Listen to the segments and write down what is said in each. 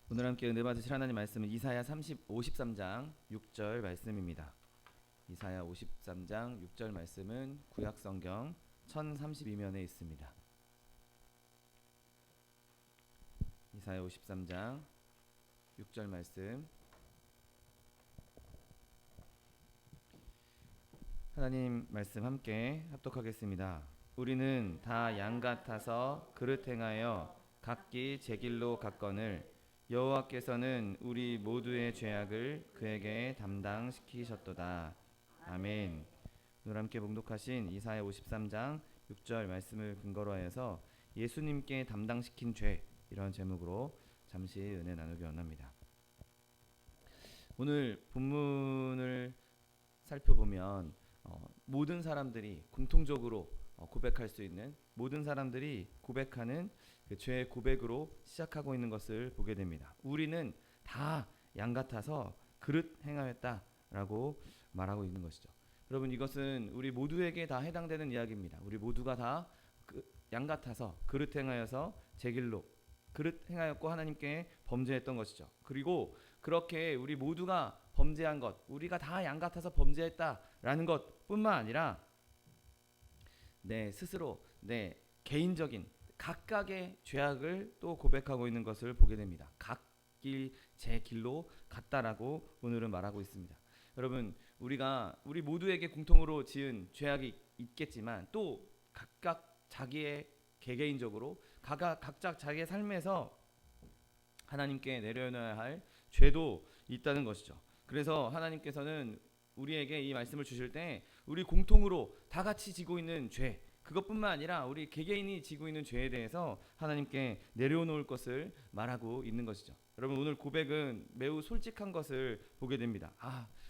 오늘 함께 은혜 받으실 하나님 말씀은 이사야 53장 6절 말씀입니다. 이사야 53장 6절 말씀은 구약성경 1032면에 있습니다. 이사야 53장 6절 말씀, 하나님 말씀 함께 합독하겠습니다. 우리는 다 양 같아서 그릇 행하여 각기 제 길로 갔거늘 여호와께서는 우리 모두의 죄악을 그에게 담당시키셨도다. 아멘. 오늘 함께 봉독하신 이사야 53장 6절 말씀을 근거로 하여서 예수님께 담당시킨 죄, 이런 제목으로 잠시 은혜 나누기 원합니다. 오늘 본문을 살펴보면 모든 사람들이 공통적으로 고백할 수 있는, 모든 사람들이 고백하는 그 죄의 고백으로 시작하고 있는 것을 보게 됩니다. 우리는 다 양 같아서 그릇 행하였다라고 말하고 있는 것이죠. 여러분, 이것은 우리 모두에게 다 해당되는 이야기입니다. 우리 모두가 다 양 같아서 그릇 행하여서 제 길로 그릇 행하였고 하나님께 범죄했던 것이죠. 그리고 그렇게 우리 모두가 범죄한 것, 우리가 다 양 같아서 범죄했다라는 것뿐만 아니라 내 스스로, 내 개인적인 각각의 죄악을 또 고백하고 있는 것을 보게 됩니다. 각길 제 길로 갔다라고 오늘은 말하고 있습니다. 여러분, 우리 모두에게 공통으로 지은 죄악이 있겠지만 또 각각 자기의 개개인적으로 각자 자기의 삶에서 하나님께 내려놔야 할 죄도 있다는 것이죠. 그래서 하나님께서는 우리에게 이 말씀을 주실 때 우리 공통으로 다 같이 지고 있는 죄, 그것뿐만 아니라 우리 개개인이 지고 있는 죄에 대해서 하나님께 내려놓을 것을 말하고 있는 것이죠. 여러분, 오늘 고백은 매우 솔직한 것을 보게 됩니다.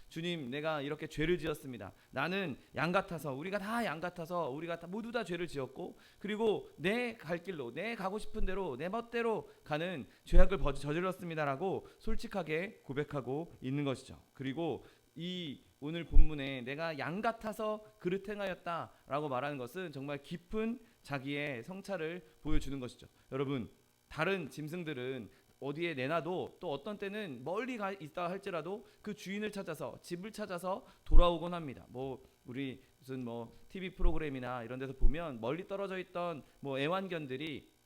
주님, 내가 이렇게 죄를 지었습니다. 나는 양 같아서, 우리가 다 양 같아서 우리가 모두 다 죄를 지었고, 그리고 내 갈 길로, 내 가고 싶은 대로, 내 멋대로 가는 죄악을 저질렀습니다라고 솔직하게 고백하고 있는 것이죠. 그리고 이 오늘 본문에 내가 양 같아서 그릇 행하였다라고 말하는 것은 정말 깊은 자기의 성찰을 보여주는 것이죠. 여러분, 다른 짐승들은 어디에 내놔도 또 어떤 때는 멀리 가 있다 할지라도 그 주인을 찾아서, 집을 찾아서 돌아오곤 합니다. 우리 무슨 TV 프로그램이나 이런 데서 보면 멀리 떨어져 있던 애완견들이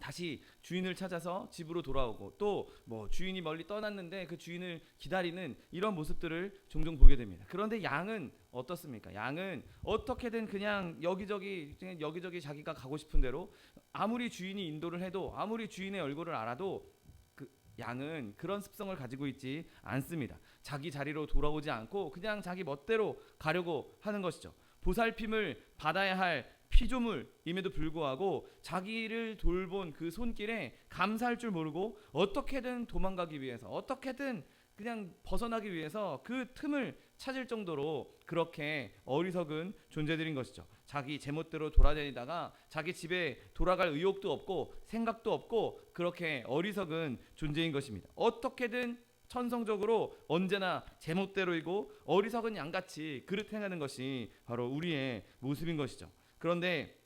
다시 주인을 찾아서 집으로 돌아오고, 또 주인이 멀리 떠났는데 그 주인을 기다리는 이런 모습들을 종종 보게 됩니다. 그런데 양은 어떻습니까? 양은 어떻게든 그냥 여기저기 자기가 가고 싶은 대로, 아무리 주인이 인도를 해도, 아무리 주인의 얼굴을 알아도 그 양은 그런 습성을 가지고 있지 않습니다. 자기 자리로 돌아오지 않고 그냥 자기 멋대로 가려고 하는 것이죠. 보살핌을 받아야 할 피조물임에도 불구하고 자기를 돌본 그 손길에 감사할 줄 모르고 어떻게든 도망가기 위해서, 어떻게든 그냥 벗어나기 위해서 그 틈을 찾을 정도로 그렇게 어리석은 존재들인 것이죠. 자기 제멋대로 돌아다니다가 자기 집에 돌아갈 의욕도 없고 생각도 없고 그렇게 어리석은 존재인 것입니다. 어떻게든 천성적으로 언제나 제멋대로이고 어리석은 양같이 그릇 행하는 것이 바로 우리의 모습인 것이죠. 그런데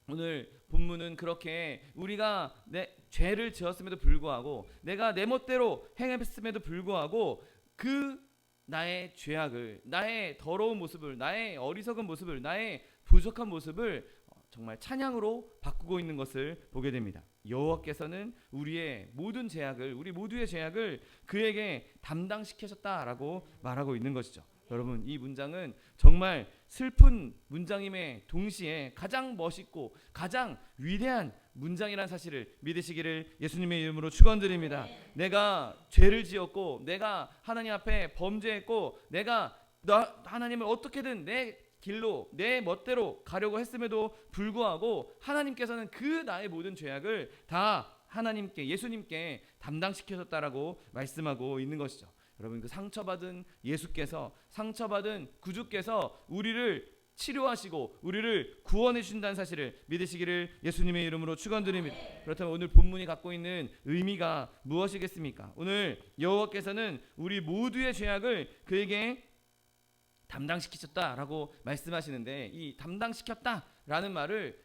오늘 본문은 그렇게 우리가 내 죄를 지었음에도 불구하고, 내가 내 멋대로 행했음에도 불구하고 그 나의 죄악을, 나의 더러운 모습을, 나의 어리석은 모습을, 나의 부족한 모습을 정말 찬양으로 바꾸고 있는 것을 보게 됩니다. 여호와께서는 우리의 모든 죄악을, 우리 모두의 죄악을 그에게 담당시키셨다라고 말하고 있는 것이죠. 여러분, 이 문장은 정말 슬픈 문장임에 동시에 가장 멋있고 가장 위대한 문장이라는 사실을 믿으시기를 예수님의 이름으로 축원드립니다. 내가 죄를 지었고, 내가 하나님 앞에 범죄했고, 내가 하나님을 어떻게든 내 길로, 내 멋대로 가려고 했음에도 불구하고 하나님께서는 그 나의 모든 죄악을 다 하나님께, 예수님께 담당시키셨다라고 말씀하고 있는 것이죠. 여러분, 그 상처받은 예수께서, 상처받은 구주께서 우리를 치료하시고 우리를 구원해 주신다는 사실을 믿으시기를 예수님의 이름으로 축원드립니다. 그렇다면 오늘 본문이 갖고 있는 의미가 무엇이겠습니까? 오늘 여호와께서는 우리 모두의 죄악을 그에게 담당시키셨다라고 말씀하시는데, 이 담당시켰다라는 말을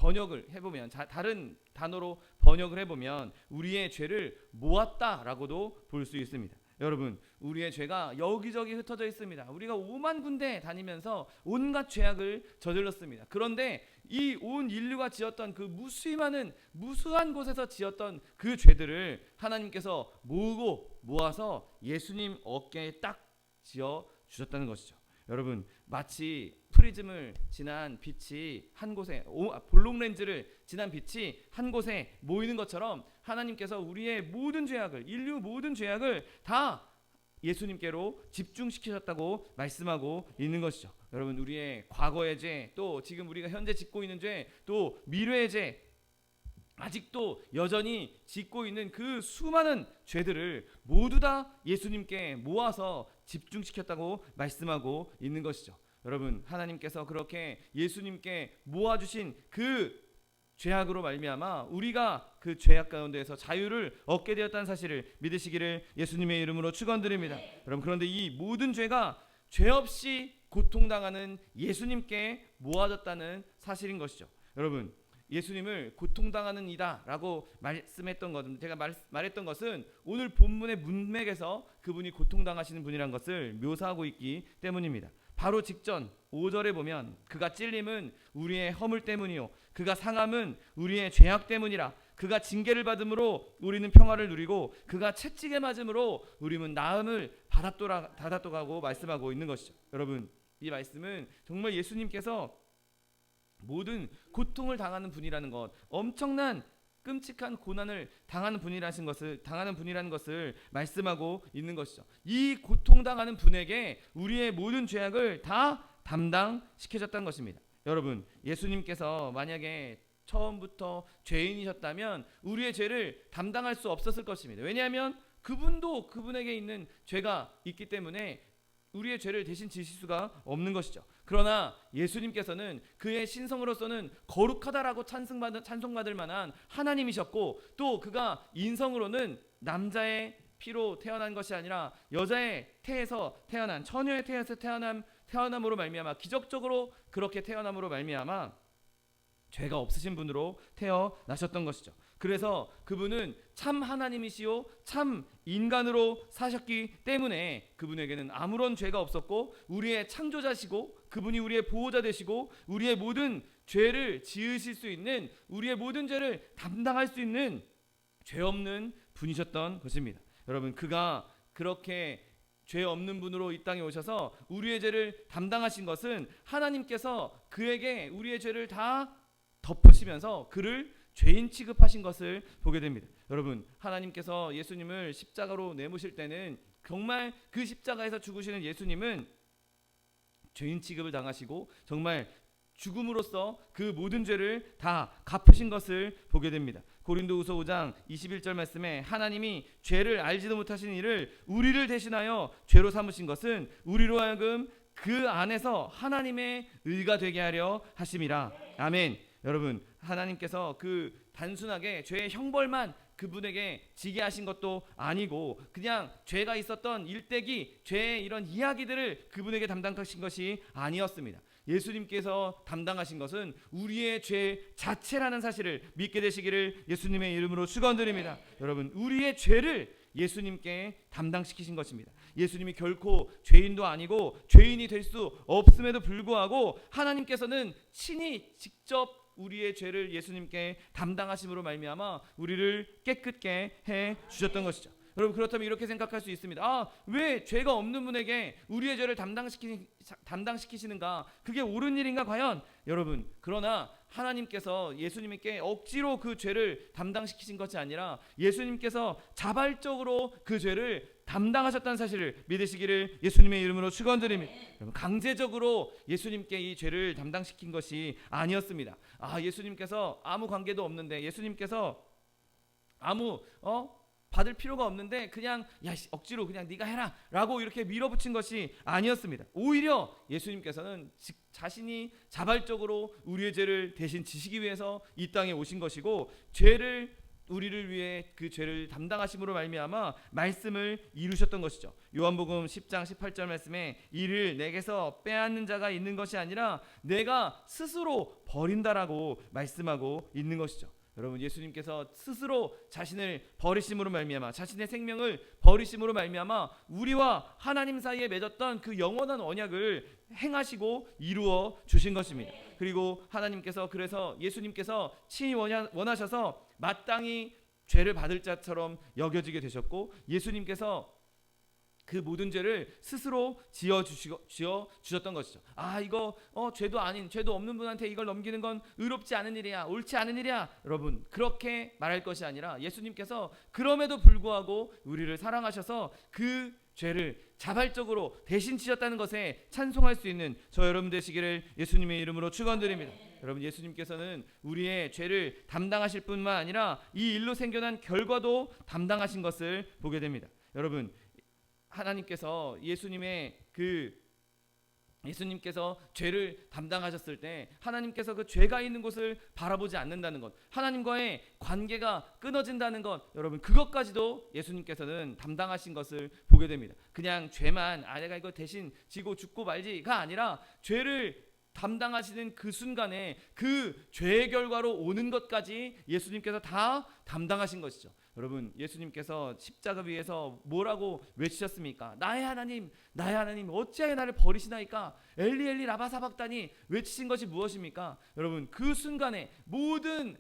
번역을 해보면, 다른 단어로 번역을 해보면 우리의 죄를 모았다라고도 볼 수 있습니다. 여러분, 우리의 죄가 여기저기 흩어져 있습니다. 우리가 5만 군데 다니면서 온갖 죄악을 저질렀습니다. 그런데 이 온 인류가 지었던 그 무수한 곳에서 지었던 그 죄들을 하나님께서 모아서 예수님 어깨에 딱 지어 주셨다는 것이죠. 여러분, 마치 프리즘을 지난 빛이 한 곳에, 볼록 렌즈를 지난 빛이 한 곳에 모이는 것처럼 하나님께서 우리의 모든 죄악을, 인류 모든 죄악을 다 예수님께로 집중시키셨다고 말씀하고 있는 것이죠. 여러분, 우리의 과거의 죄, 또 지금 우리가 현재 짓고 있는 죄, 또 미래의 죄, 아직도 여전히 짓고 있는 그 수많은 죄들을 모두 다 예수님께 모아서 집중시켰다고 말씀하고 있는 것이죠. 여러분, 하나님께서 그렇게 예수님께 모아주신 그 죄악으로 말미암아 우리가 그 죄악 가운데에서 자유를 얻게 되었다는 사실을 믿으시기를 예수님의 이름으로 축원드립니다. 여러분, 그런데 이 모든 죄가 죄 없이 고통당하는 예수님께 모아졌다는 사실인 것이죠. 여러분, 예수님을 고통당하는 이다라고 말씀했던 것은, 제가 말했던 것은 오늘 본문의 문맥에서 그분이 고통당하시는 분이란 것을 묘사하고 있기 때문입니다. 바로 직전 5절에 보면 그가 찔림은 우리의 허물 때문이요 그가 상함은 우리의 죄악 때문이라. 그가 징계를 받음으로 우리는 평화를 누리고 그가 채찍에 맞음으로 우리는 나음을 받았도라고 말씀하고 있는 것이죠. 여러분, 이 말씀은 정말 예수님께서 모든 고통을 당하는 분이라는 것, 엄청난 끔찍한 고난을 당하는 분이라는 것을 말씀하고 있는 것이죠. 이 고통당하는 분에게 우리의 모든 죄악을 다 담당시켜줬다는 것입니다. 여러분, 예수님께서 만약에 처음부터 죄인이셨다면 우리의 죄를 담당할 수 없었을 것입니다. 왜냐하면 그분도 그분에게 있는 죄가 있기 때문에 우리의 죄를 대신 지실 수가 없는 것이죠. 그러나 예수님께서는 그의 신성으로서는 거룩하다라고 찬송받을 만한 하나님이셨고, 또 그가 인성으로는 남자의 피로 태어난 것이 아니라 여자의 태에서 태어난, 처녀의 태에서 태어남으로 말미암아, 기적적으로 그렇게 태어남으로 말미암아 죄가 없으신 분으로 태어나셨던 것이죠. 그래서 그분은 참 하나님이시요 참 인간으로 사셨기 때문에 그분에게는 아무런 죄가 없었고, 우리의 창조자시고 그분이 우리의 보호자 되시고 우리의 모든 죄를 지으실 수 있는, 우리의 모든 죄를 담당할 수 있는 죄 없는 분이셨던 것입니다. 여러분, 그가 그렇게 죄 없는 분으로 이 땅에 오셔서 우리의 죄를 담당하신 것은 하나님께서 그에게 우리의 죄를 다 덮으시면서 그를 죄인 취급하신 것을 보게 됩니다. 여러분, 하나님께서 예수님을 십자가로 내모실 때는 정말 그 십자가에서 죽으시는 예수님은 죄인 취급을 당하시고 정말 죽음으로써 그 모든 죄를 다 갚으신 것을 보게 됩니다. 고린도후서 5장 21절 말씀에 하나님이 죄를 알지도 못하신 이를 우리를 대신하여 죄로 삼으신 것은 우리로 하여금 그 안에서 하나님의 의가 되게 하려 하심이라. 아멘. 여러분, 하나님께서 그 단순하게 죄의 형벌만 그분에게 지게 하신 것도 아니고 그냥 죄가 있었던 일대기, 죄의 이런 이야기들을 그분에게 담당하신 것이 아니었습니다. 예수님께서 담당하신 것은 우리의 죄 자체라는 사실을 믿게 되시기를 예수님의 이름으로 축원드립니다. 여러분, 우리의 죄를 예수님께 담당시키신 것입니다. 예수님이 결코 죄인도 아니고 죄인이 될 수 없음에도 불구하고 하나님께서는 친히 직접 우리의 죄를 예수님께 담당하심으로 말미암아 우리를 깨끗게 해 주셨던 것이죠. 여러분, 그렇다면 이렇게 생각할 수 있습니다. 왜 죄가 없는 분에게 우리의 죄를 담당시키시는가? 그게 옳은 일인가 과연? 여러분, 그러나 하나님께서 예수님께 억지로 그 죄를 담당시키신 것이 아니라 예수님께서 자발적으로 그 죄를 담당하셨다는 사실을 믿으시기를 예수님의 이름으로 축원드립니다. 여러분, 강제적으로 예수님께 이 죄를 담당시킨 것이 아니었습니다. 예수님께서 아무 관계도 없는데, 예수님께서 아무 받을 필요가 없는데 그냥 억지로 그냥 네가 해라 라고 이렇게 밀어붙인 것이 아니었습니다. 오히려 예수님께서는 자신이 자발적으로 우리의 죄를 대신 지시기 위해서 이 땅에 오신 것이고, 죄를 우리를 위해 그 죄를 담당하심으로 말미암아 말씀을 이루셨던 것이죠. 요한복음 10장 18절 말씀에 이를 내게서 빼앗는 자가 있는 것이 아니라 내가 스스로 버린다라고 말씀하고 있는 것이죠. 여러분, 예수님께서 스스로 자신을 버리심으로 말미암아, 자신의 생명을 버리심으로 말미암아 우리와 하나님 사이에 맺었던 그 영원한 언약을 행하시고 이루어 주신 것입니다. 그리고 하나님께서, 그래서 예수님께서 친히 원하셔서 마땅히 죄를 받을 자처럼 여겨지게 되셨고, 예수님께서 그 모든 죄를 스스로 지어 주셨던 것이죠. 이거 죄도 아닌, 죄도 없는 분한테 이걸 넘기는 건 의롭지 않은 일이야, 옳지 않은 일이야. 여러분, 그렇게 말할 것이 아니라 예수님께서 그럼에도 불구하고 우리를 사랑하셔서 그 죄를 자발적으로 대신 지셨다는 것에 찬송할 수 있는 저 여러분 되시기를 예수님의 이름으로 축원드립니다. 여러분, 예수님께서는 우리의 죄를 담당하실 뿐만 아니라 이 일로 생겨난 결과도 담당하신 것을 보게 됩니다. 여러분, 하나님께서 예수님께서 죄를 담당하셨을 때 하나님께서 그 죄가 있는 곳을 바라보지 않는다는 것, 하나님과의 관계가 끊어진다는 것, 여러분, 그것까지도 예수님께서는 담당하신 것을 보게 됩니다. 그냥 죄만 내가 이거 대신 지고 죽고 말지가 아니라 죄를 담당하시는 그 순간에 그 죄의 결과로 오는 것까지 예수님께서 다 담당하신 것이죠. 여러분, 예수님께서 십자가 위에서 뭐라고 외치셨습니까? 나의 하나님, 나의 하나님, 어찌하여 나를 버리시나이까? 엘리 엘리 라바 사박다니 외치신 것이 무엇입니까? 여러분, 그 순간에 모든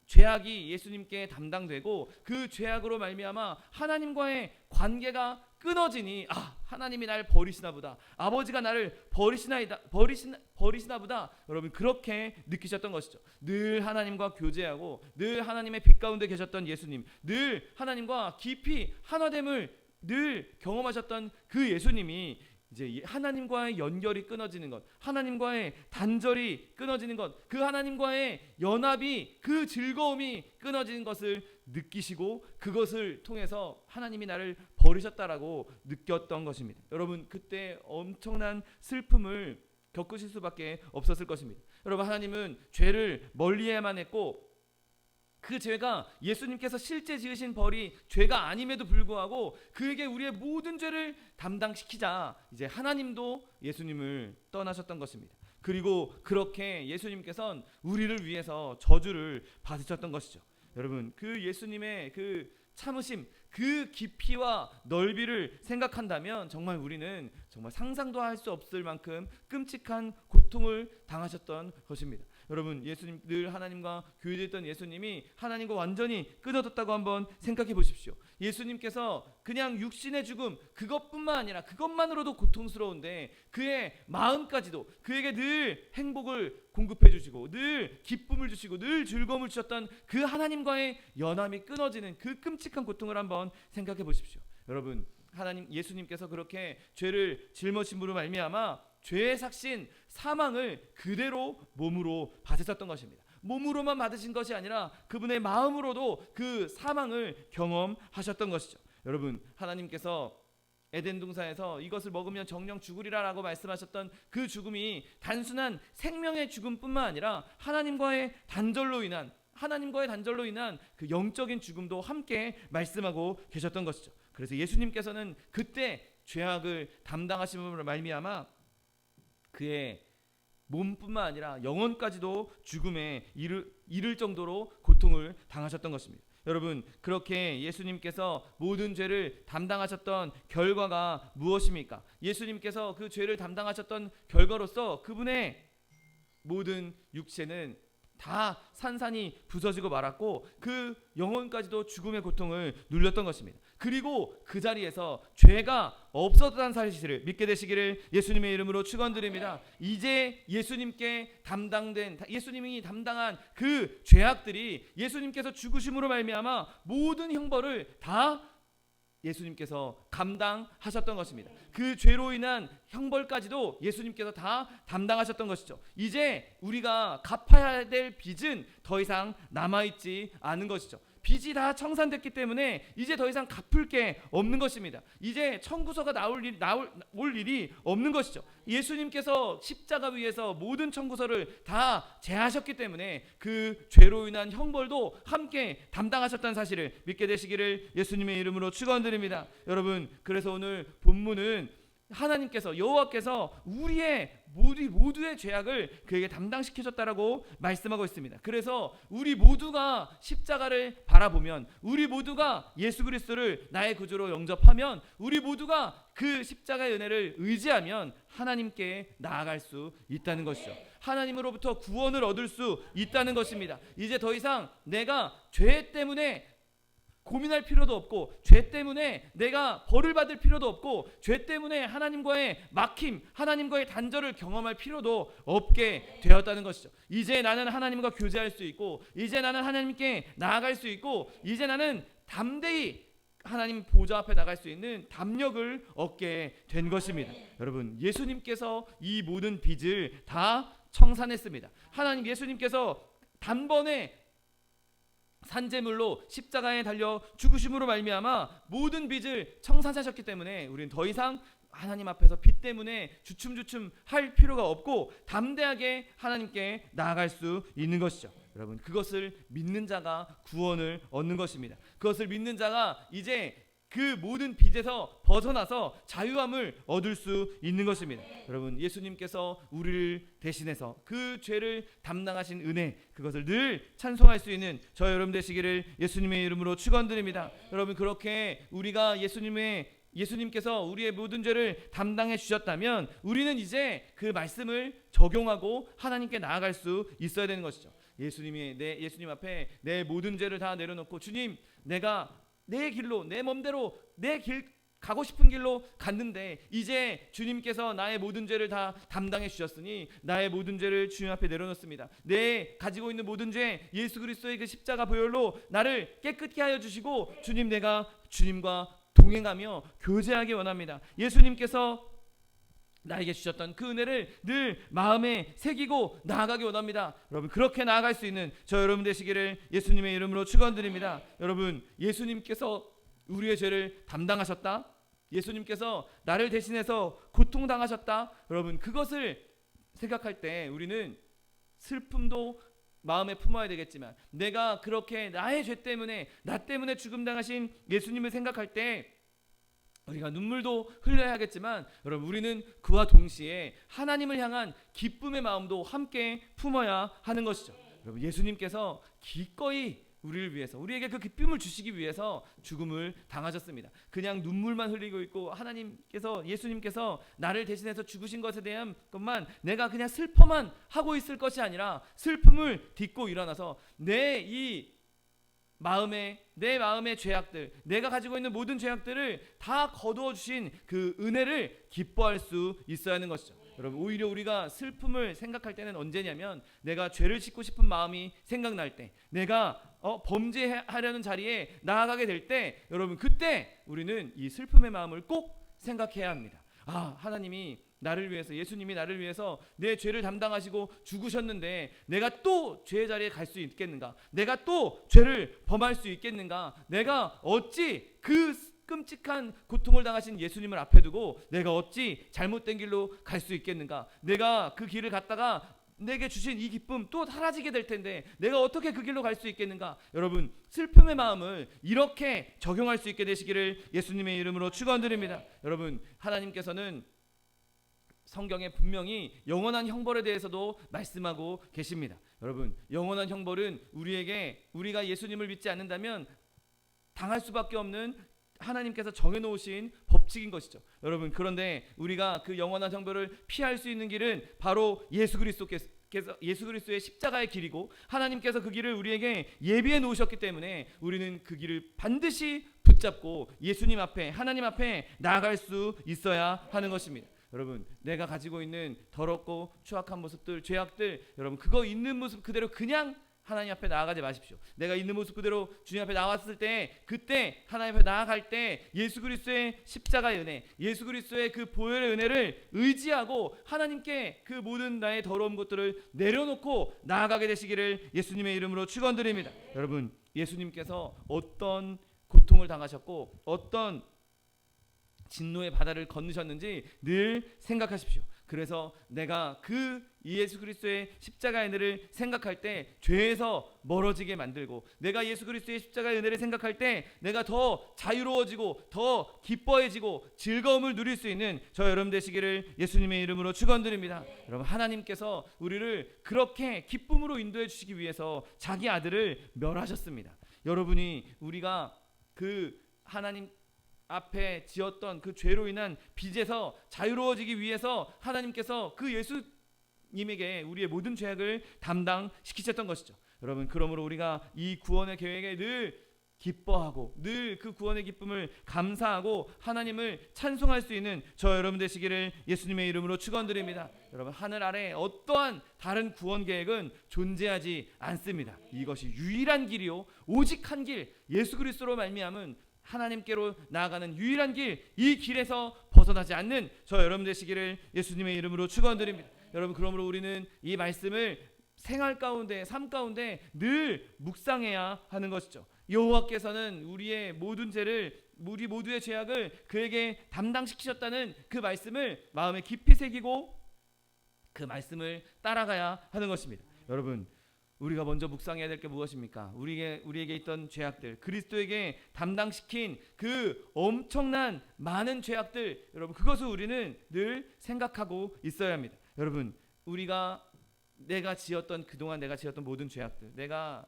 죄악이 예수님께 담당되고 그 죄악으로 말미암아 하나님과의 관계가 끊어지니 하나님이 나를 버리시나 보다, 아버지가 나를 버리시나 보다, 여러분, 그렇게 느끼셨던 것이죠. 늘 하나님과 교제하고 늘 하나님의 빛 가운데 계셨던 예수님, 늘 하나님과 깊이 하나됨을 늘 경험하셨던 그 예수님이 이제 하나님과의 연결이 끊어지는 것, 하나님과의 단절이 끊어지는 것, 그 하나님과의 연합이, 그 즐거움이 끊어지는 것을 느끼시고 그것을 통해서 하나님이 나를 버리셨다라고 느꼈던 것입니다. 여러분, 그때 엄청난 슬픔을 겪으실 수밖에 없었을 것입니다. 여러분, 하나님은 죄를 멀리해야만 했고 그 죄가 예수님께서 실제 지으신 벌이 죄가 아님에도 불구하고 그에게 우리의 모든 죄를 담당시키자 이제 하나님도 예수님을 떠나셨던 것입니다. 그리고 그렇게 예수님께서는 우리를 위해서 저주를 받으셨던 것이죠. 여러분, 그 예수님의 그 참으심, 그 깊이와 넓이를 생각한다면 정말 우리는 정말 상상도 할 수 없을 만큼 끔찍한 고통을 당하셨던 것입니다. 여러분, 예수님, 늘 하나님과 교제했던 예수님이 하나님과 완전히 끊어졌다고 한번 생각해 보십시오. 예수님께서 그냥 육신의 죽음 그것뿐만 아니라 그것만으로도 고통스러운데 그의 마음까지도 그에게 늘 행복을 공급해 주시고 늘 기쁨을 주시고 늘 즐거움을 주셨던 그 하나님과의 연함이 끊어지는 그 끔찍한 고통을 한번 생각해 보십시오. 여러분, 예수님께서 그렇게 죄를 짊어짐으로 말미암아 죄의 삭신 사망을 그대로 몸으로 받으셨던 것입니다. 몸으로만 받으신 것이 아니라 그분의 마음으로도 그 사망을 경험하셨던 것이죠. 여러분, 하나님께서 에덴 동산에서 이것을 먹으면 정령 죽으리라라고 말씀하셨던 그 죽음이 단순한 생명의 죽음뿐만 아니라 하나님과의 단절로 인한 그 영적인 죽음도 함께 말씀하고 계셨던 것이죠. 그래서 예수님께서는 그때 죄악을 담당하심으로 말미암아 그의 몸뿐만 아니라 영혼까지도 죽음에 이를 정도로 고통을 당하셨던 것입니다. 여러분, 그렇게 예수님께서 모든 죄를 담당하셨던 결과가 무엇입니까? 예수님께서 그 죄를 담당하셨던 결과로서 그분의 모든 육체는 다 산산이 부서지고 말았고 그 영혼까지도 죽음의 고통을 누렸던 것입니다. 그리고 그 자리에서 죄가 없었다는 사실을 믿게 되시기를 예수님의 이름으로 축원드립니다. 이제 예수님이 담당한 그 죄악들이 예수님께서 죽으심으로 말미암아 모든 형벌을 다 예수님께서 감당하셨던 것입니다. 그 죄로 인한 형벌까지도 예수님께서 다 담당하셨던 것이죠. 이제 우리가 갚아야 될 빚은 더 이상 남아있지 않은 것이죠. 빚이 다 청산됐기 때문에 이제 더 이상 갚을 게 없는 것입니다. 이제 청구서가 올 일이 없는 것이죠. 예수님께서 십자가 위에서 모든 청구서를 다 제하셨기 때문에 그 죄로 인한 형벌도 함께 담당하셨다는 사실을 믿게 되시기를 예수님의 이름으로 축원드립니다. 여러분, 그래서 오늘 본문은 하나님께서, 여호와께서 우리 모두의 죄악을 그에게 담당시켜줬다라고 말씀하고 있습니다. 그래서 우리 모두가 십자가를 바라보면, 우리 모두가 예수 그리스도를 나의 구주로 영접하면, 우리 모두가 그 십자가의 은혜를 의지하면 하나님께 나아갈 수 있다는 것이죠. 하나님으로부터 구원을 얻을 수 있다는 것입니다. 이제 더 이상 내가 죄 때문에 고민할 필요도 없고, 죄 때문에 내가 벌을 받을 필요도 없고, 죄 때문에 하나님과의 막힘, 하나님과의 단절을 경험할 필요도 없게 되었다는 것이죠. 이제 나는 하나님과 교제할 수 있고, 이제 나는 하나님께 나아갈 수 있고, 이제 나는 담대히 하나님 보좌 앞에 나갈 수 있는 담력을 얻게 된 것입니다. 여러분, 예수님께서 이 모든 빚을 다 청산했습니다. 하나님, 예수님께서 단번에 산제물로 십자가에 달려 죽으심으로 말미암아 모든 빚을 청산하셨기 때문에 우리는 더 이상 하나님 앞에서 빚 때문에 주춤주춤 할 필요가 없고 담대하게 하나님께 나아갈 수 있는 것이죠. 여러분, 그것을 믿는 자가 구원을 얻는 것입니다. 그것을 믿는 자가 이제 그 모든 빚에서 벗어나서 자유함을 얻을 수 있는 것입니다. 여러분, 예수님께서 우리를 대신해서 그 죄를 담당하신 은혜, 그것을 늘 찬송할 수 있는 저 여러분 되시기를 예수님의 이름으로 축원드립니다. 여러분, 그렇게 우리가 예수님께서 우리의 모든 죄를 담당해 주셨다면 우리는 이제 그 말씀을 적용하고 하나님께 나아갈 수 있어야 되는 것이죠. 예수님 앞에 내 모든 죄를 다 내려놓고, 주님, 내가 내 길로, 내 맘대로 내 길 가고 싶은 길로 갔는데 이제 주님께서 나의 모든 죄를 다 담당해 주셨으니 나의 모든 죄를 주님 앞에 내려놓습니다. 내 가지고 있는 모든 죄, 예수 그리스도의 그 십자가 보혈로 나를 깨끗게 하여 주시고, 주님, 내가 주님과 동행하며 교제하기 원합니다. 예수님께서 나에게 주셨던 그 은혜를 늘 마음에 새기고 나아가기 원합니다. 여러분, 그렇게 나아갈 수 있는 저 여러분 되시기를 예수님의 이름으로 축원드립니다. 여러분, 예수님께서 우리의 죄를 담당하셨다, 예수님께서 나를 대신해서 고통당하셨다, 여러분, 그것을 생각할 때 우리는 슬픔도 마음에 품어야 되겠지만, 내가 그렇게 나의 죄 때문에, 나 때문에 죽음 당하신 예수님을 생각할 때 우리가 눈물도 흘려야 하겠지만, 여러분, 우리는 그와 동시에 하나님을 향한 기쁨의 마음도 함께 품어야 하는 것이죠. 여러분, 예수님께서 기꺼이 우리를 위해서, 우리에게 그 기쁨을 주시기 위해서 죽음을 당하셨습니다. 그냥 눈물만 흘리고 있고 예수님께서 나를 대신해서 죽으신 것에 대한 것만 내가 그냥 슬퍼만 하고 있을 것이 아니라, 슬픔을 딛고 일어나서 내 마음의 죄악들, 내가 가지고 있는 모든 죄악들을 다 거두어 주신 그 은혜를 기뻐할 수 있어야 하는 것이죠. 여러분, 오히려 우리가 슬픔을 생각할 때는 언제냐면, 내가 죄를 짓고 싶은 마음이 생각날 때, 내가 범죄하려는 자리에 나아가게 될 때, 여러분, 그때 우리는 이 슬픔의 마음을 꼭 생각해야 합니다. 하나님이 나를 위해서, 예수님이 나를 위해서 내 죄를 담당하시고 죽으셨는데 내가 또 죄의 자리에 갈 수 있겠는가? 내가 또 죄를 범할 수 있겠는가? 내가 어찌 그 끔찍한 고통을 당하신 예수님을 앞에 두고 내가 어찌 잘못된 길로 갈 수 있겠는가? 내가 그 길을 갔다가 내게 주신 이 기쁨 또 사라지게 될 텐데 내가 어떻게 그 길로 갈 수 있겠는가? 여러분, 슬픔의 마음을 이렇게 적용할 수 있게 되시기를 예수님의 이름으로 축원드립니다. 여러분, 하나님께서는 성경에 분명히 영원한 형벌에 대해서도 말씀하고 계십니다. 여러분, 영원한 형벌은 우리가 예수님을 믿지 않는다면 당할 수밖에 없는 하나님께서 정해놓으신 법칙인 것이죠. 여러분, 그런데 우리가 그 영원한 형벌을 피할 수 있는 길은 바로 예수 그리스도의 십자가의 길이고, 하나님께서 그 길을 우리에게 예비해 놓으셨기 때문에 우리는 그 길을 반드시 붙잡고 예수님 앞에, 하나님 앞에 나아갈 수 있어야 하는 것입니다. 여러분, 내가 가지고 있는 더럽고 추악한 모습들, 죄악들, 여러분, 그거 있는 모습 그대로 그냥 하나님 앞에 나아가지 마십시오. 내가 있는 모습 그대로 주님 앞에 나왔을 때, 그때 하나님 앞에 나아갈 때 예수 그리스도의 십자가의 은혜, 예수 그리스도의 그 보혈의 은혜를 의지하고 하나님께 그 모든 나의 더러운 것들을 내려놓고 나아가게 되시기를 예수님의 이름으로 축원드립니다. 여러분, 예수님께서 어떤 고통을 당하셨고 어떤 진노의 바다를 건너셨는지 늘 생각하십시오. 그래서 내가 그 예수 그리스도의 십자가의 은혜를 생각할 때 죄에서 멀어지게 만들고, 내가 예수 그리스도의 십자가의 은혜를 생각할 때 내가 더 자유로워지고 더 기뻐해지고 즐거움을 누릴 수 있는 저 여러분 되시기를 예수님의 이름으로 축원드립니다. 여러분, 하나님께서 우리를 그렇게 기쁨으로 인도해 주시기 위해서 자기 아들을 멸하셨습니다. 여러분이 우리가 그 하나님 앞에 지었던 그 죄로 인한 빚에서 자유로워지기 위해서 하나님께서 그 예수님에게 우리의 모든 죄악을 담당시키셨던 것이죠. 여러분, 그러므로 우리가 이 구원의 계획에 늘 기뻐하고 늘 그 구원의 기쁨을 감사하고 하나님을 찬송할 수 있는 저 여러분 되시기를 예수님의 이름으로 축원드립니다. 여러분, 하늘 아래 어떠한 다른 구원 계획은 존재하지 않습니다. 이것이 유일한 길이요 오직 한 길, 예수 그리스도로 말미암은 하나님께로 나아가는 유일한 길, 이 길에서 벗어나지 않는 저 여러분 되시기를 예수님의 이름으로 축원드립니다. 여러분, 그러므로 우리는 이 말씀을 생활 가운데, 삶 가운데 늘 묵상해야 하는 것이죠. 여호와께서는 우리의 모든 죄를, 우리 모두의 죄악을 그에게 담당시키셨다는 그 말씀을 마음에 깊이 새기고 그 말씀을 따라가야 하는 것입니다. 여러분, 우리가 먼저 묵상해야 될 게 무엇입니까? 우리에게 있던 죄악들, 그리스도에게 담당시킨 그 엄청난 많은 죄악들, 여러분, 그것을 우리는 늘 생각하고 있어야 합니다. 여러분, 그동안 내가 지었던 모든 죄악들, 내가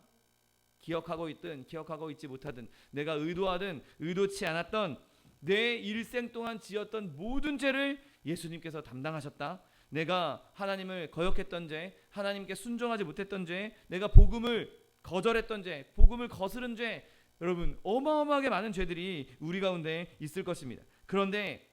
기억하고 있든 기억하고 있지 못하든, 내가 의도하든 의도치 않았던 내 일생 동안 지었던 모든 죄를 예수님께서 담당하셨다. 내가 하나님을 거역했던 죄, 하나님께 순종하지 못했던 죄, 내가 복음을 거절했던 죄, 복음을 거스른 죄, 여러분, 어마어마하게 많은 죄들이 우리 가운데 있을 것입니다. 그런데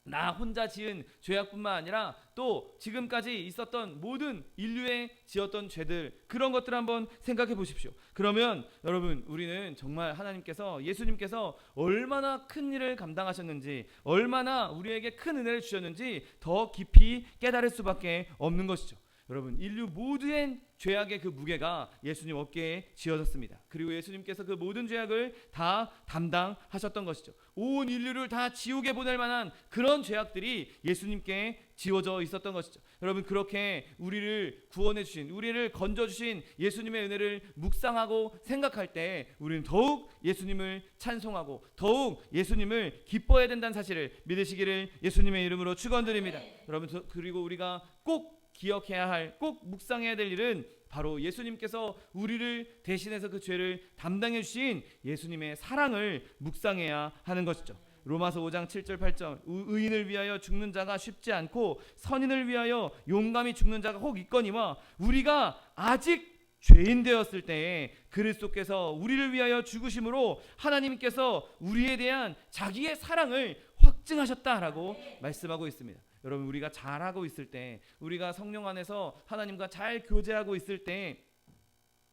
나 혼자 지은 죄악뿐만 아니라 또 지금까지 있었던 모든 인류의 지었던 죄들, 그런 것들 한번 생각해 보십시오. 그러면 여러분, 우리는 정말 하나님께서, 예수님께서 얼마나 큰 일을 감당하셨는지, 얼마나 우리에게 큰 은혜를 주셨는지 더 깊이 깨달을 수밖에 없는 것이죠. 여러분, 인류 모두의 죄악의 그 무게가 예수님 어깨에 지어졌습니다. 그리고 예수님께서 그 모든 죄악을 다 담당하셨던 것이죠. 온 인류를 다 지옥에 보낼 만한 그런 죄악들이 예수님께 지워져 있었던 것이죠. 여러분, 그렇게 우리를 구원해 주신, 우리를 건져 주신 예수님의 은혜를 묵상하고 생각할 때 우리는 더욱 예수님을 찬송하고 더욱 예수님을 기뻐해야 된다는 사실을 믿으시기를 예수님의 이름으로 축원드립니다. 여러분, 그리고 우리가 꼭 기억해야 할, 꼭 묵상해야 될 일은 바로 예수님께서 우리를 대신해서 그 죄를 담당해 주신 예수님의 사랑을 묵상해야 하는 것이죠. 로마서 5장 7절 8절, 의인을 위하여 죽는 자가 쉽지 않고 선인을 위하여 용감히 죽는 자가 혹 있거니와 우리가 아직 죄인 되었을 때에 그리스도께서 우리를 위하여 죽으심으로 하나님께서 우리에 대한 자기의 사랑을 확증하셨다라고 말씀하고 있습니다. 여러분, 우리가 잘하고 있을 때, 우리가 성령 안에서 하나님과 잘 교제하고 있을 때,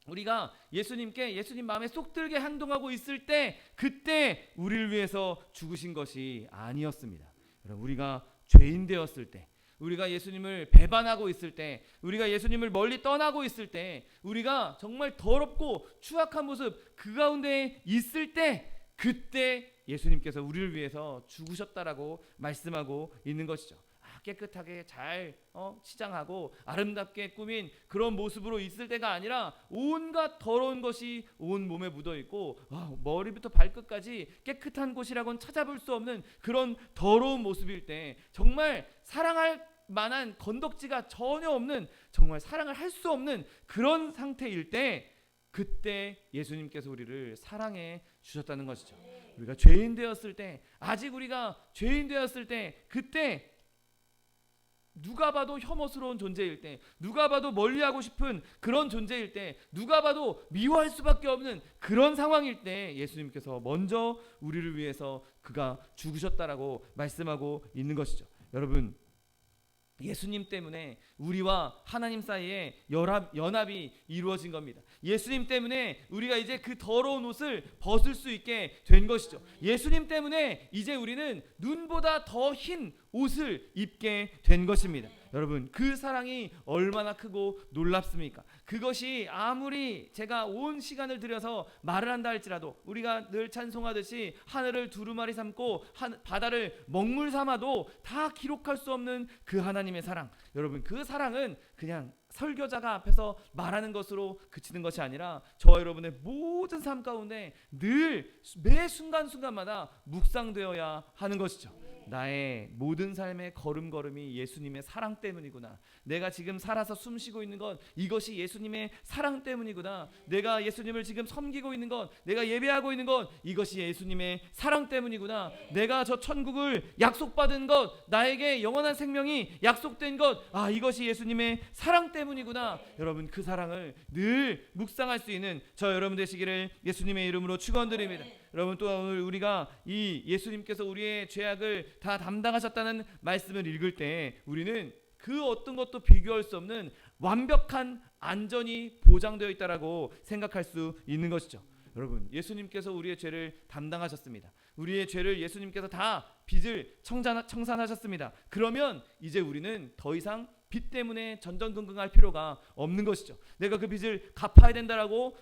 우리가 예수님께, 예수님 마음에 쏙 들게 행동하고 있을 때, 그때 우리를 위해서 죽으신 것이 아니었습니다. 여러분, 우리가 죄인 되었을 때, 우리가 예수님을 배반하고 있을 때, 우리가 예수님을 멀리 떠나고 있을 때, 우리가 정말 더럽고 추악한 모습 그 가운데 있을 때, 그때 예수님께서 우리를 위해서 죽으셨다라고 말씀하고 있는 것이죠. 깨끗하게 잘 치장하고 아름답게 꾸민 그런 모습으로 있을 때가 아니라 온갖 더러운 것이 온 몸에 묻어있고 머리부터 발끝까지 깨끗한 곳이라고는 찾아볼 수 없는 그런 더러운 모습일 때, 정말 사랑할 만한 건덕지가 전혀 없는, 정말 사랑을 할 수 없는 그런 상태일 때, 그때 예수님께서 우리를 사랑해 주셨다는 것이죠. 우리가 죄인 되었을 때, 아직 우리가 죄인 되었을 때, 그때 누가 봐도 혐오스러운 존재일 때, 누가 봐도 멀리하고 싶은 그런 존재일 때, 누가 봐도 미워할 수밖에 없는 그런 상황일 때 예수님께서 먼저 우리를 위해서 그가 죽으셨다라고 말씀하고 있는 것이죠. 여러분, 예수님 때문에 우리와 하나님 사이에 연합이 이루어진 겁니다. 예수님 때문에 우리가 이제 그 더러운 옷을 벗을 수 있게 된 것이죠. 예수님 때문에 이제 우리는 눈보다 더 흰 옷을 입게 된 것입니다. 여러분, 그 사랑이 얼마나 크고 놀랍습니까? 그것이 아무리 제가 온 시간을 들여서 말을 한다 할지라도, 우리가 늘 찬송하듯이 하늘을 두루마리 삼고 바다를 먹물 삼아도 다 기록할 수 없는 그 하나님의 사랑, 여러분, 그 사랑은 그냥 설교자가 앞에서 말하는 것으로 그치는 것이 아니라 저와 여러분의 모든 삶 가운데 늘 매 순간순간마다 묵상되어야 하는 것이죠. 나의 모든 삶의 걸음걸음이 예수님의 사랑 때문이구나. 내가 지금 살아서 숨쉬고 있는 건 이것이 예수님의 사랑 때문이구나. 내가 예수님을 지금 섬기고 있는 건, 내가 예배하고 있는 건 이것이 예수님의 사랑 때문이구나. 내가 저 천국을 약속받은 것, 나에게 영원한 생명이 약속된 것, 이것이 예수님의 사랑 때문이구나. 여러분, 그 사랑을 늘 묵상할 수 있는 저 여러분 되시기를 예수님의 이름으로 축원드립니다. 여러분, 또 오늘 우리가 이 예수님께서 우리의 죄악을 다 담당하셨다는 말씀을 읽을 때 우리는 그 어떤 것도 비교할 수 없는 완벽한 안전이 보장되어 있다라고 생각할 수 있는 것이죠. 여러분, 예수님께서 우리의 죄를 담당하셨습니다. 우리의 죄를 예수님께서 다 빚을 청산하셨습니다. 그러면 이제 우리는 더 이상 빚 때문에 전전긍긍할 필요가 없는 것이죠. 내가 그 빚을 갚아야 된다라고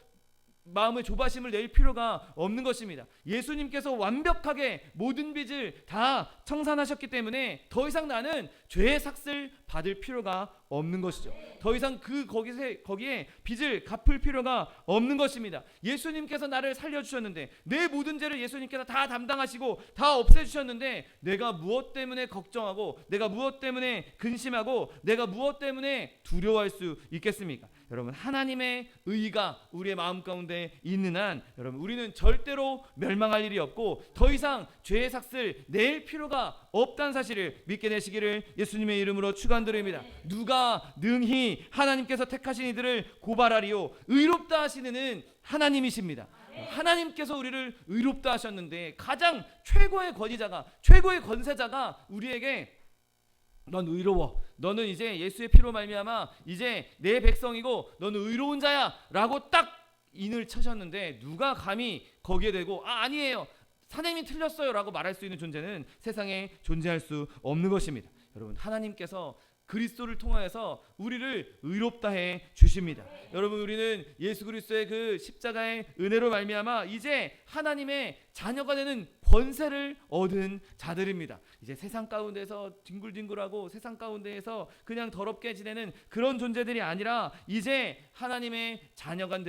마음의 조바심을 낼 필요가 없는 것입니다. 예수님께서 완벽하게 모든 빚을 다 청산하셨기 때문에 더 이상 나는 죄의 삭슬 받을 필요가 없는 것이죠. 더 이상 거기에 빚을 갚을 필요가 없는 것입니다. 예수님께서 나를 살려주셨는데, 내 모든 죄를 예수님께서 다 담당하시고 다 없애주셨는데, 내가 무엇 때문에 걱정하고, 내가 무엇 때문에 근심하고, 내가 무엇 때문에 두려워할 수 있겠습니까? 여러분, 하나님의 의가 우리의 마음 가운데 있는 한 여러분, 우리는 절대로 멸망할 일이 없고 더 이상 죄의 삭슬 낼 필요가 없다는 사실을 믿게 되시기를 예수님의 이름으로 축원드립니다. 누가 능히 하나님께서 택하신 이들을 고발하리요? 의롭다 하시는 이는 하나님이십니다. 하나님께서 우리를 의롭다 하셨는데 가장 최고의 권위자가, 최고의 권세자가 우리에게 넌 의로워, 너는 이제 예수의 피로 말미암아 이제 내 백성이고 너는 의로운 자야 라고 딱 인을 쳐셨는데, 누가 감히 거기에 대고 아니에요, 하나님이 틀렸어요 라고 말할 수 있는 존재는 세상에 존재할 수 없는 것입니다. 여러분, 하나님께서 그리스도를 통하여서 우리를 의롭다 해 주십니다. 여러분, 우리는 예수 그리스도의 그 십자가의 은혜로 말미암아 이제 하나님의 자녀가 되는 권세를 얻은 자들입니다. 이제 세상 가운데서 뒹굴뒹굴하고 세상 가운데에서 그냥 더럽게 지내는 그런 존재들이 아니라 이제 하나님의 자녀가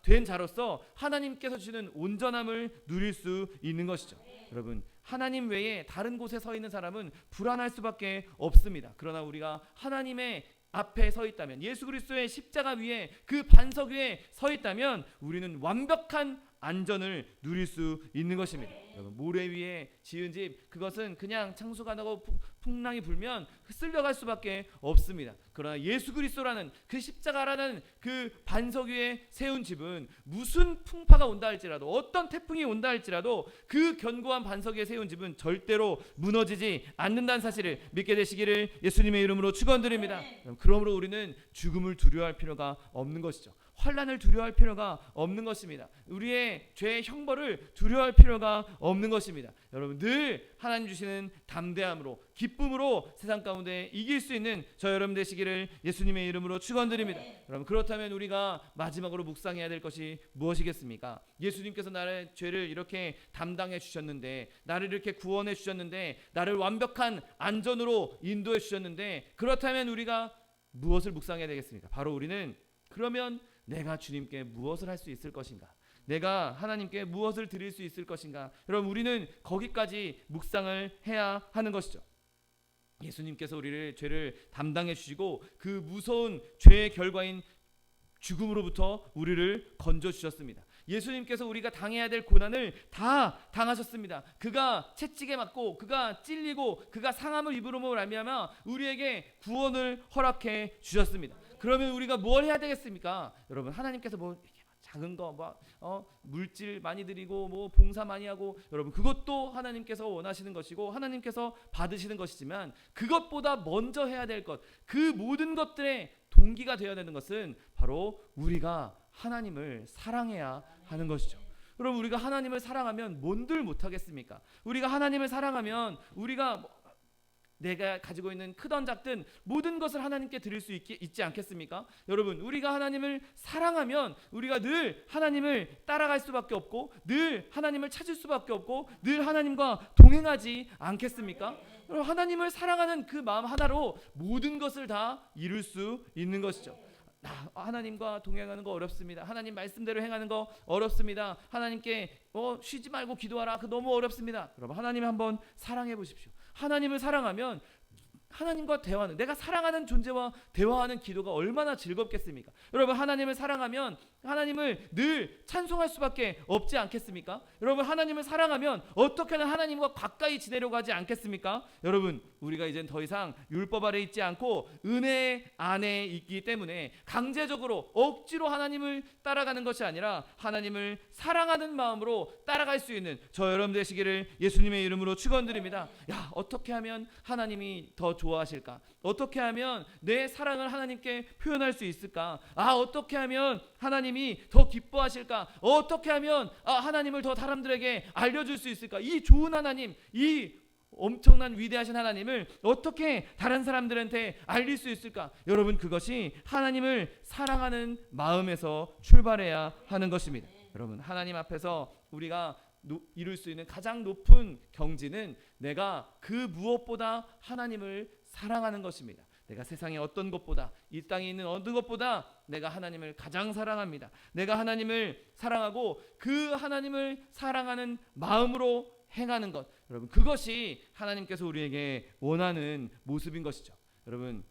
된 자로서 하나님께서 주시는 온전함을 누릴 수 있는 것이죠. 여러분, 하나님 외에 다른 곳에 서 있는 사람은 불안할 수밖에 없습니다. 그러나 우리가 하나님의 앞에 서 있다면, 예수 그리스도의 십자가 위에 그 반석 위에 서 있다면 우리는 완벽한 안전을 누릴 수 있는 것입니다. 여러분, 모래 위에 지은 집, 그것은 그냥 창수가 나고 풍랑이 불면 쓸려갈 수밖에 없습니다. 그러나 예수 그리스도라는 그 십자가라는 그 반석 위에 세운 집은 무슨 풍파가 온다 할지라도, 어떤 태풍이 온다 할지라도 그 견고한 반석 위에 세운 집은 절대로 무너지지 않는다는 사실을 믿게 되시기를 예수님의 이름으로 축원드립니다. 그러므로 우리는 죽음을 두려워할 필요가 없는 것이죠. 환난을 두려워할 필요가 없는 것입니다. 우리의 죄의 형벌을 두려워할 필요가 없는 것입니다. 여러분, 늘 하나님 주시는 담대함으로, 기쁨으로 세상 가운데 이길 수 있는 저 여러분 되시기를 예수님의 이름으로 축원드립니다. 여러분, 그렇다면 우리가 마지막으로 묵상해야 될 것이 무엇이겠습니까? 예수님께서 나의 죄를 이렇게 담당해 주셨는데, 나를 이렇게 구원해 주셨는데, 나를 완벽한 안전으로 인도해 주셨는데, 그렇다면 우리가 무엇을 묵상해야 되겠습니까? 바로 우리는 그러면 내가 주님께 무엇을 할 수 있을 것인가? 내가 하나님께 무엇을 드릴 수 있을 것인가? 여러분, 우리는 거기까지 묵상을 해야 하는 것이죠. 예수님께서 우리를 죄를 담당해 주시고 그 무서운 죄의 결과인 죽음으로부터 우리를 건져 주셨습니다. 예수님께서 우리가 당해야 될 고난을 다 당하셨습니다. 그가 채찍에 맞고 그가 찔리고 그가 상함을 입으므로 말미암아 우리에게 구원을 허락해 주셨습니다. 그러면 우리가 뭘 해야 되겠습니까? 여러분, 하나님께서 뭐 작은 거 물질 많이 드리고 뭐 봉사 많이 하고, 여러분 그것도 하나님께서 원하시는 것이고 하나님께서 받으시는 것이지만 그것보다 먼저 해야 될 것, 그 모든 것들의 동기가 되어야 되는 것은 바로 우리가 하나님을 사랑해야 하는 것이죠. 여러분 우리가 하나님을 사랑하면 뭔들 못하겠습니까? 우리가 하나님을 사랑하면 우리가 내가 가지고 있는 크던 작든 모든 것을 하나님께 드릴 수 있지 않겠습니까? 여러분 우리가 하나님을 사랑하면 우리가 늘 하나님을 따라갈 수밖에 없고 늘 하나님을 찾을 수밖에 없고 늘 하나님과 동행하지 않겠습니까? 여러분 하나님을 사랑하는 그 마음 하나로 모든 것을 다 이룰 수 있는 것이죠. 하나님과 동행하는 거 어렵습니다. 하나님 말씀대로 행하는 거 어렵습니다. 하나님께 쉬지 말고 기도하라, 그 너무 어렵습니다. 여러분 하나님 한번 사랑해 보십시오. 하나님을 사랑하면 하나님과 대화하는, 내가 사랑하는 존재와 대화하는 기도가 얼마나 즐겁겠습니까? 여러분 하나님을 사랑하면 하나님을 늘 찬송할 수밖에 없지 않겠습니까? 여러분 하나님을 사랑하면 어떻게든 하나님과 가까이 지내려고 하지 않겠습니까? 여러분 우리가 이젠 더 이상 율법 아래 있지 않고 은혜 안에 있기 때문에 강제적으로 억지로 하나님을 따라가는 것이 아니라 하나님을 사랑하는 마음으로 따라갈 수 있는 저 여러분 되시기를 예수님의 이름으로 축원드립니다. 어떻게 하면 하나님이 더 좋아하실까? 어떻게 하면 내 사랑을 하나님께 표현할 수 있을까? 어떻게 하면 하나님이 더 기뻐하실까? 어떻게 하면 하나님을 더 사람들에게 알려줄 수 있을까? 이 좋은 하나님, 이 엄청난 위대하신 하나님을 어떻게 다른 사람들한테 알릴 수 있을까? 여러분 그것이 하나님을 사랑하는 마음에서 출발해야 하는 것입니다. 여러분 하나님 앞에서 우리가 이룰 수 있는 가장 높은 경지는 내가 그 무엇보다 하나님을 사랑하는 것입니다. 내가 세상의 어떤 것보다, 이 땅에 있는 어느 것보다 내가 하나님을 가장 사랑합니다. 내가 하나님을 사랑하고 그 하나님을 사랑하는 마음으로 행하는 것, 여러분 그것이 하나님께서 우리에게 원하는 모습인 것이죠. 여러분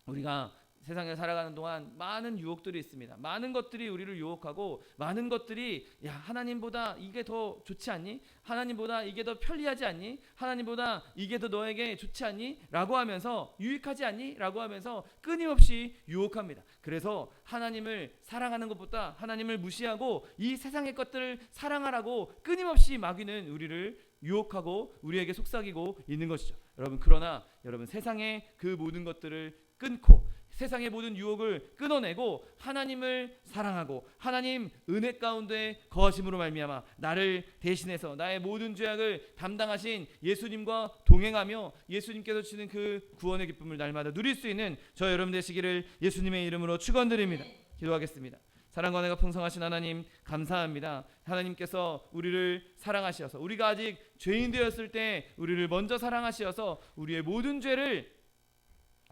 우리가 세상에 살아가는 동안 많은 유혹들이 있습니다. 많은 것들이 우리를 유혹하고 많은 것들이 하나님보다 이게 더 좋지 않니? 하나님보다 이게 더 편리하지 않니? 하나님보다 이게 더 너에게 좋지 않니? 라고 하면서 유익하지 않니? 라고 하면서 끊임없이 유혹합니다. 그래서 하나님을 사랑하는 것보다 하나님을 무시하고 이 세상의 것들을 사랑하라고 끊임없이 마귀는 우리를 유혹하고 우리에게 속삭이고 있는 것이죠. 여러분 그러나 여러분 세상의 그 모든 것들을 끊고 세상의 모든 유혹을 끊어내고 하나님을 사랑하고 하나님 은혜 가운데 거하심으로 말미암아 나를 대신해서 나의 모든 죄악을 담당하신 예수님과 동행하며 예수님께서 주시는 그 구원의 기쁨을 날마다 누릴 수 있는 저 여러분 되시기를 예수님의 이름으로 축원드립니다. 기도하겠습니다. 사랑과 은혜가 풍성하신 하나님 감사합니다. 하나님께서 우리를 사랑하시어서 우리가 아직 죄인 되었을 때 우리를 먼저 사랑하시어서 우리의 모든 죄를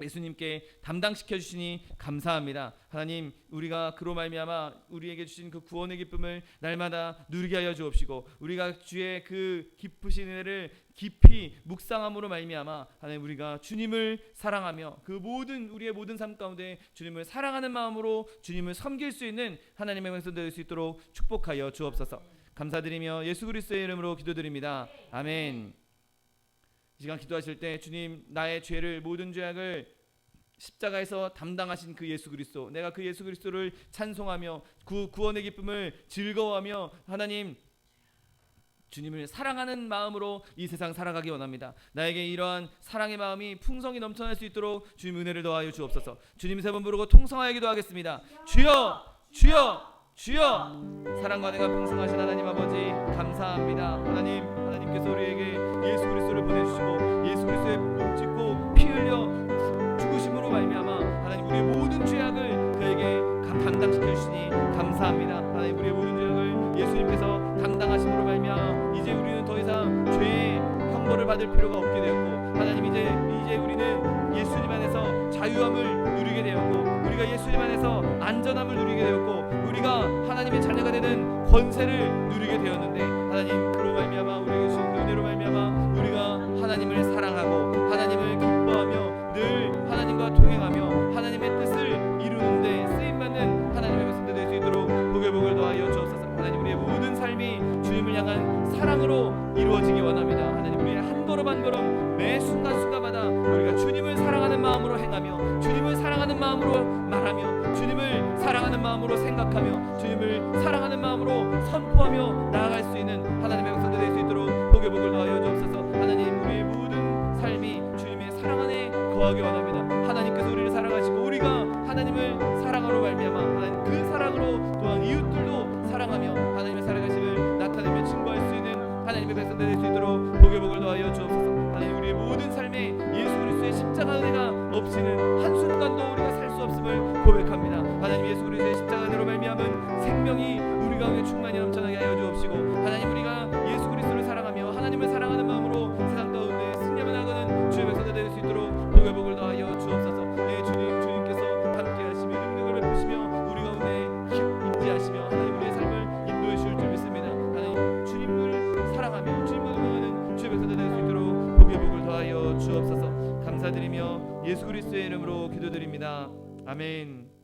예수님께 담당시켜 주시니 감사합니다. 하나님 우리가 그로 말미암아 우리에게 주신 그 구원의 기쁨을 날마다 누리게 하여 주옵시고 우리가 주의 그 깊으신 은혜를 깊이 묵상함으로 말미암아 하나님 우리가 주님을 사랑하며 그 모든 우리의 모든 삶 가운데 주님을 사랑하는 마음으로 주님을 섬길 수 있는 하나님의 백성 될 수 있도록 축복하여 주옵소서. 감사드리며 예수 그리스도의 이름으로 기도드립니다. 아멘. 이 시간 기도하실 때 주님 나의 죄를 모든 죄악을 십자가에서 담당하신 그 예수 그리스도, 내가 그 예수 그리스도를 찬송하며 그 구원의 기쁨을 즐거워하며 하나님 주님을 사랑하는 마음으로 이 세상 살아가기 원합니다. 나에게 이러한 사랑의 마음이 풍성히 넘쳐날 수 있도록 주님 은혜를 더하여 주옵소서. 주님 세 번 부르고 통성하여 기도하겠습니다. 주여 주여 주여. 사랑과 은혜가 풍성하신 하나님 아버지 감사합니다. 하나님께서 우리에게 예수 그리스도를 보내주시고 예수 그리스도의 몸 찢고 피 흘려 죽으심으로 말미암아 하나님 우리의 모든 죄악을 그에게 담당시켜 주시니 감사합니다. 하나님 우리의 모든 죄악을 예수님께서 담당하심으로 말미암아 이제 우리는 더 이상 죄의 형벌을 받을 필요가 없게 되었고 하나님 이제 우리는 예수님 안에서 자유함을 누리게 되었고 우리가 예수님 안에서 안전함을 누리게 되었고 우리가 하나님의 자녀가 되는 권세를 누리게 되었는데 하나님 그로 말미암아 우리에게 주신 그 은혜로 말미암아 우리가 하나님을 사랑하고 하나님을 기뻐하며 늘 하나님과 동행하며 하나님의 뜻을 이루는데 쓰임받는 하나님의 백성들 될 수 있도록 복을 더하여 주옵소서. 하나님 우리의 모든 삶이 주님을 향한 사랑으로 이루어지기 원합니다. 하나님 우리의 한 걸음 한 걸음 매 순간순간마다 우리가 주님을 사랑하는 마음으로 행하며 주님을 사랑하는 마음으로 말하며 주님을 사랑하는 마음으로 생각하며 주님을 사랑하는 마음으로 선포하며 나아갈 수 있는 하나님의 백성들 될 수 있도록 복의 복을 더하여 주옵소서. 하나님, 우리의 모든 삶이 주님의 사랑 안에 거하기 원합니다. 하나님께서 우리를 사랑하시고 우리가 하나님을 사랑으로 말미암아 하나님 그 사랑으로 또한 이웃들도 사랑하며 하나님의 살아가심을 나타내며 증거할 수 있는 하나님의 백성들 될 수 있도록 복의 복을 더하여 주옵소서. 하나님, 우리의 모든 삶에 예수 그리스도의 십자가 은혜가 없이는 한순간도 우리가 살 수 없음을 고백합니다. 하나님, 예수 그리스도의 십자가 은혜로 말미암은 생명이 우리 가운데 충만히 넘쳐나게 하여 주옵시고, 하나님, 우리가 예수 그리스도를 사랑하며 하나님을 사랑하는 마음으로 세상 가운데 승리하며 나가는 주의 백성들 될 수 있도록 복의 복을 더하여 주옵소서. 네, 주님께서 함께 하시며 능력을 베푸시며 우리 가운데 임재하시며 하나님 우리의 삶을 인도해 주실 줄 믿습니다. 하나님, 주님을 사랑하며 주님과 동행하는 주의 백성들 될 수 있도록 복의 복을 더하여 주옵소서. 감사드리며 예수 그리스도의 이름으로 기도드립니다. 아멘.